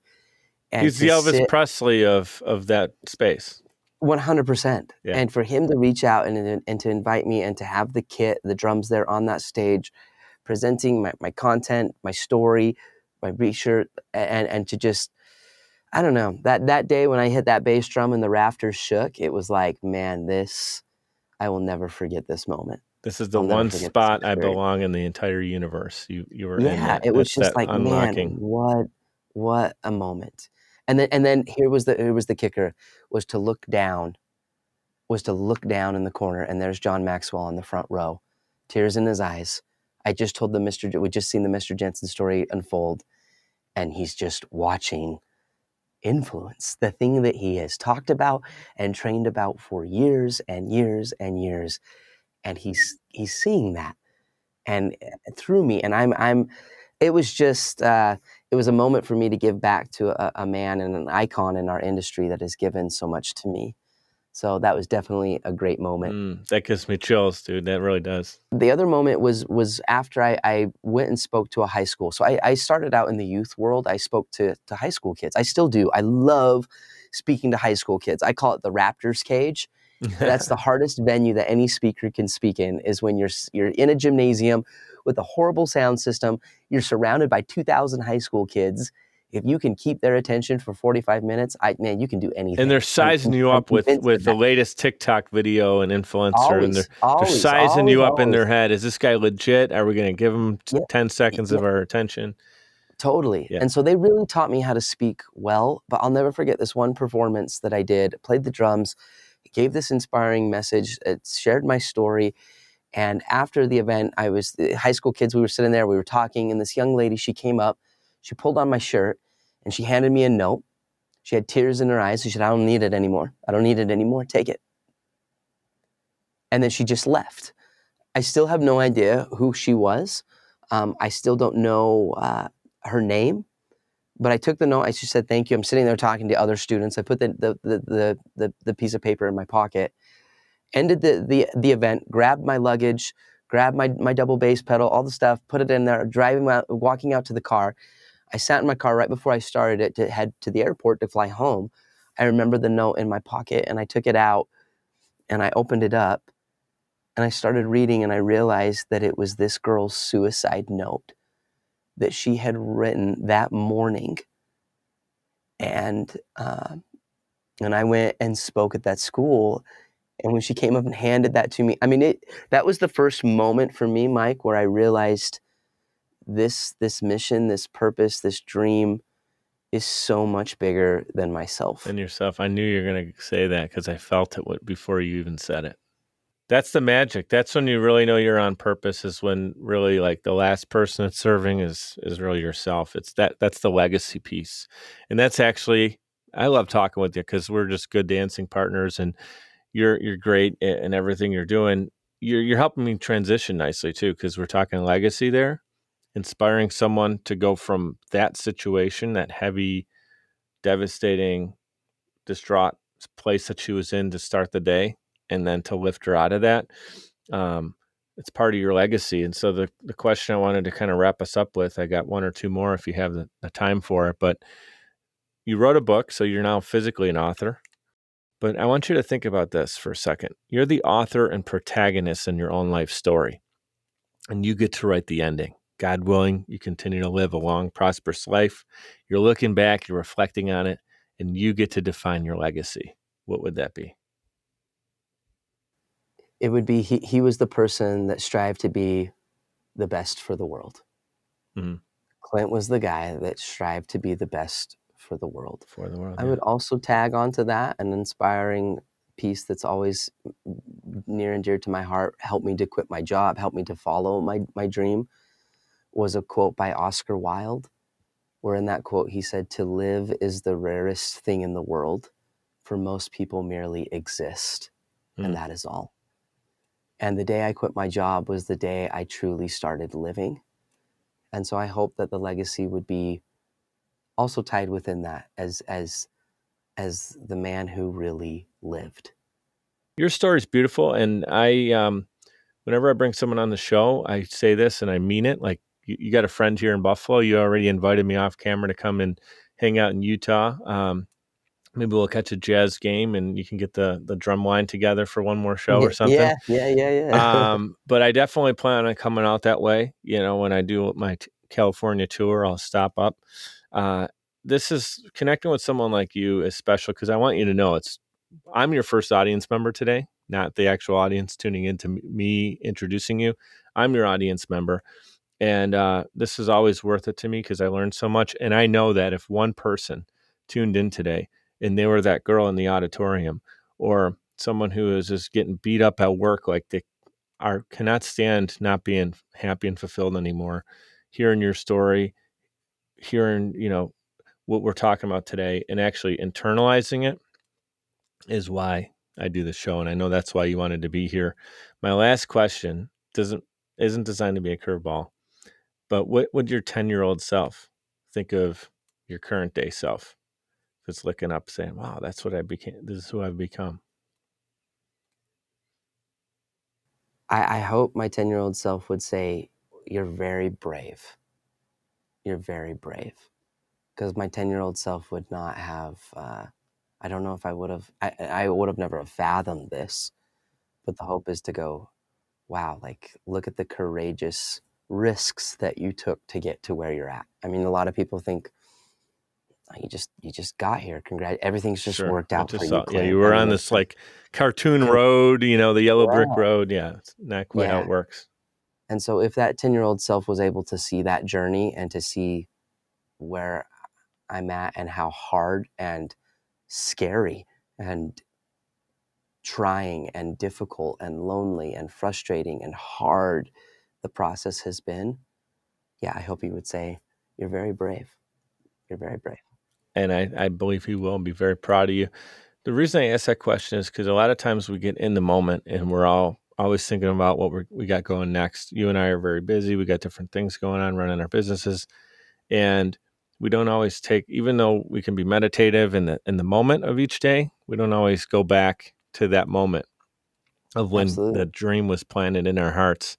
[SPEAKER 1] And
[SPEAKER 2] he's the Elvis Presley of that space.
[SPEAKER 1] 100%.
[SPEAKER 2] Yeah.
[SPEAKER 1] And for him to reach out and to invite me and to have the kit, the drums there on that stage, presenting my content, my story, my research, and to just, I don't know, that day when I hit that bass drum and the rafters shook, it was like, man, I will never forget this moment.
[SPEAKER 2] This is the one spot I belong in the entire universe. You were in that.
[SPEAKER 1] It was just like, unlocking. Man, what a moment. And then here was the kicker, was to look down in the corner, and there's John Maxwell on the front row, tears in his eyes. I just told we just seen the Mr. Jensen story unfold, and he's just watching influence, the thing that he has talked about and trained about for years and years and years. And he's seeing that, and through me, and it was just, it was a moment for me to give back to a man and an icon in our industry that has given so much to me. So that was definitely a great moment.
[SPEAKER 2] That gives me chills, dude. That really does.
[SPEAKER 1] The other moment was after I went and spoke to a high school. So I started out in the youth world. I spoke to high school kids. I still do. I love speaking to high school kids. I call it the Raptors cage. That's the hardest venue that any speaker can speak in, is when you're in a gymnasium with a horrible sound system. You're surrounded by 2,000 high school kids. If you can keep their attention for 45 minutes, you can do anything.
[SPEAKER 2] And they're sizing you up with the latest TikTok video and influencer.
[SPEAKER 1] Always,
[SPEAKER 2] and they're sizing you up in their head. Is this guy legit? Are we going to give him 10 seconds of our attention?
[SPEAKER 1] Totally. Yeah. And so they really taught me how to speak well. But I'll never forget this one performance that I did, played the drums, gave this inspiring message, shared my story. And after the event, the high school kids, we were sitting there, we were talking, and this young lady, she came up, she pulled on my shirt, and she handed me a note. She had tears in her eyes. She said, I don't need it anymore. Take it. And then she just left. I still have no idea who she was. I still don't know her name, but I took the note. I just said, thank you. I'm sitting there talking to other students. I put the piece of paper in my pocket, ended the event, grabbed my luggage, grabbed my double bass pedal, all the stuff, put it in there, walking out to the car. I sat in my car right before I started it to head to the airport to fly home. I remember the note in my pocket, and I took it out and I opened it up and I started reading, and I realized that it was this girl's suicide note that she had written that morning. And I went and spoke at that school. And when she came up and handed that to me, I mean, that was the first moment for me, Mike, where I realized this mission, this purpose, this dream is so much bigger than myself.
[SPEAKER 2] And yourself. I knew you were going to say that because I felt it before you even said it. That's the magic. That's when you really know you're on purpose, is when really like the last person that's serving is really yourself. That's the legacy piece. And that's actually, I love talking with you because we're just good dancing partners, and you're great in everything you're doing. You're helping me transition nicely too, because we're talking legacy there, inspiring someone to go from that situation, that heavy, devastating, distraught place that she was in to start the day, and then to lift her out of that. It's part of your legacy. And so the question I wanted to kind of wrap us up with, I got one or two more if you have the time for it, but you wrote a book, so you're now physically an author. But I want you to think about this for a second. You're the author and protagonist in your own life story, and you get to write the ending. God willing, you continue to live a long, prosperous life. You're looking back, you're reflecting on it, and you get to define your legacy. What would that be?
[SPEAKER 1] It would be he was the person that strived to be the best for the world.
[SPEAKER 2] Mm-hmm.
[SPEAKER 1] Clint was the guy that strived to be the best for the world.
[SPEAKER 2] For the world,
[SPEAKER 1] I would also tag onto that an inspiring piece that's always near and dear to my heart, helped me to quit my job, helped me to follow my dream, was a quote by Oscar Wilde, where in that quote he said, "To live is the rarest thing in the world, for most people merely exist, and that is all." And the day I quit my job was the day I truly started living. And so I hope that the legacy would be also tied within that as the man who really lived.
[SPEAKER 2] Your story is beautiful, and I whenever I bring someone on the show, I say this and I mean it. Like, you got a friend here in Buffalo. You already invited me off camera to come and hang out in Utah. Maybe we'll catch a jazz game and you can get the drum line together for one more show or something.
[SPEAKER 1] Yeah.
[SPEAKER 2] But I definitely plan on coming out that way. You know, when I do my California tour, I'll stop up. This is connecting with someone like you is special because I want you to know I'm your first audience member today, not the actual audience tuning into me introducing you. I'm your audience member. And this is always worth it to me because I learned so much. And I know that if one person tuned in today and they were that girl in the auditorium, or someone who is just getting beat up at work, like they cannot stand not being happy and fulfilled anymore, hearing your story, hearing, what we're talking about today, and actually internalizing it is why I do the show. And I know that's why you wanted to be here. My last question isn't designed to be a curveball, but what would your 10-year-old self think of your current day self? If it's looking up saying, wow, that's what I became. This is who I've become.
[SPEAKER 1] I hope my 10-year-old self would say, "You're very brave. You're very brave." Because my 10-year-old self would not have, I don't know if I would have never have fathomed this, but the hope is to go, wow, like, look at the courageous risks that you took to get to where you're at. I mean, a lot of people think, oh, you just got here. Everything's just worked out for you, Clint.
[SPEAKER 2] Yeah, you were on this like cartoon road, the yellow brick road. Yeah, it's not quite how it works.
[SPEAKER 1] And so if that 10-year-old self was able to see that journey and to see where I'm at and how hard and scary and trying and difficult and lonely and frustrating and hard the process has been, yeah, I hope he would say, "You're very brave. You're very brave."
[SPEAKER 2] And I believe he will be very proud of you. The reason I ask that question is because a lot of times we get in the moment and we're all always thinking about what we got going next. You and I are very busy. We got different things going on, running our businesses, and we don't always take, even though we can be meditative in the moment of each day, we don't always go back to that moment of when
[SPEAKER 1] Absolutely.
[SPEAKER 2] the dream was planted in our hearts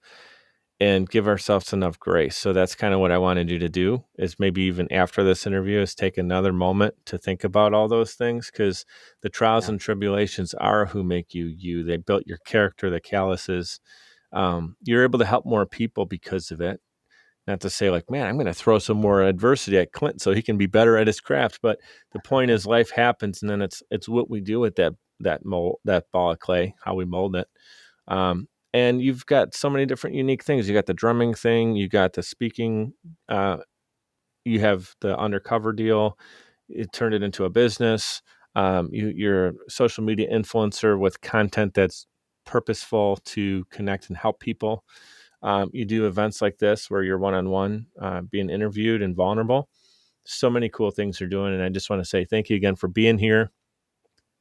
[SPEAKER 2] and give ourselves enough grace. So that's kind of what I wanted you to do, is maybe even after this interview is take another moment to think about all those things, because the trials and tribulations are who make you you. They built your character, the calluses. You're able to help more people because of it. Not to say like, man, I'm going to throw some more adversity at Clint so he can be better at his craft. But the point is, life happens, and then it's what we do with that ball of clay, how we mold it. And you've got so many different unique things. You got the drumming thing, you got the speaking, you have the Undercover deal. It turned it into a business. You're a social media influencer with content that's purposeful to connect and help people. You do events like this where you're one-on-one, being interviewed and vulnerable. So many cool things you're doing, and I just want to say thank you again for being here.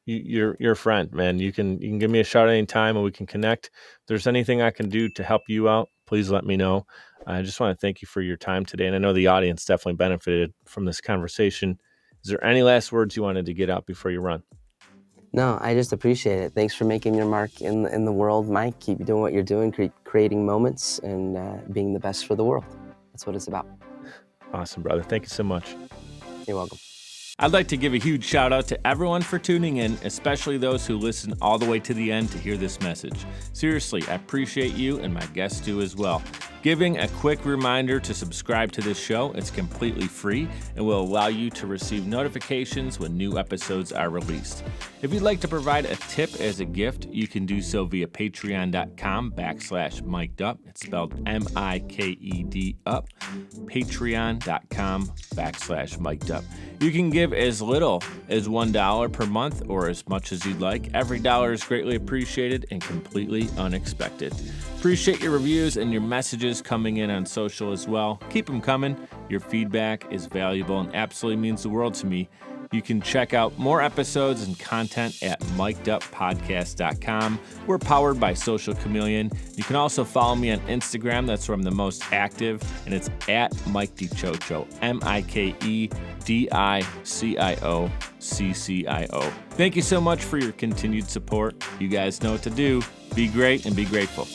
[SPEAKER 2] You're a friend, man. You can give me a shout anytime and we can connect. If there's anything I can do to help you out, please let me know. I just want to thank you for your time today. And I know the audience definitely benefited from this conversation. Is there any last words you wanted to get out before you run?
[SPEAKER 1] No, I just appreciate it. Thanks for making your mark in the world, Mike. Keep doing what you're doing, creating moments and being the best for the world. That's what it's about.
[SPEAKER 2] Awesome, brother. Thank you so much.
[SPEAKER 1] You're welcome.
[SPEAKER 2] I'd like to give a huge shout out to everyone for tuning in, especially those who listen all the way to the end to hear this message. Seriously, I appreciate you, and my guests do as well. Giving a quick reminder to subscribe to this show. It's completely free and will allow you to receive notifications when new episodes are released. If you'd like to provide a tip as a gift, you can do so via patreon.com/micedup. It's spelled MIKED up. Patreon.com/micedup. You can give as little as $1 per month or as much as you'd like. Every dollar is greatly appreciated and completely unexpected. Appreciate your reviews and your messages coming in on social as well. Keep them coming. Your feedback is valuable and absolutely means the world to me. You can check out more episodes and content at mikeduppodcast.com. We're powered by Social Chameleon. You can also follow me on Instagram. That's where I'm the most active, and it's at Mike DiCiccio, MIKEDICIOCCIO. Thank you so much for your continued support. You guys know what to do. Be great and be grateful.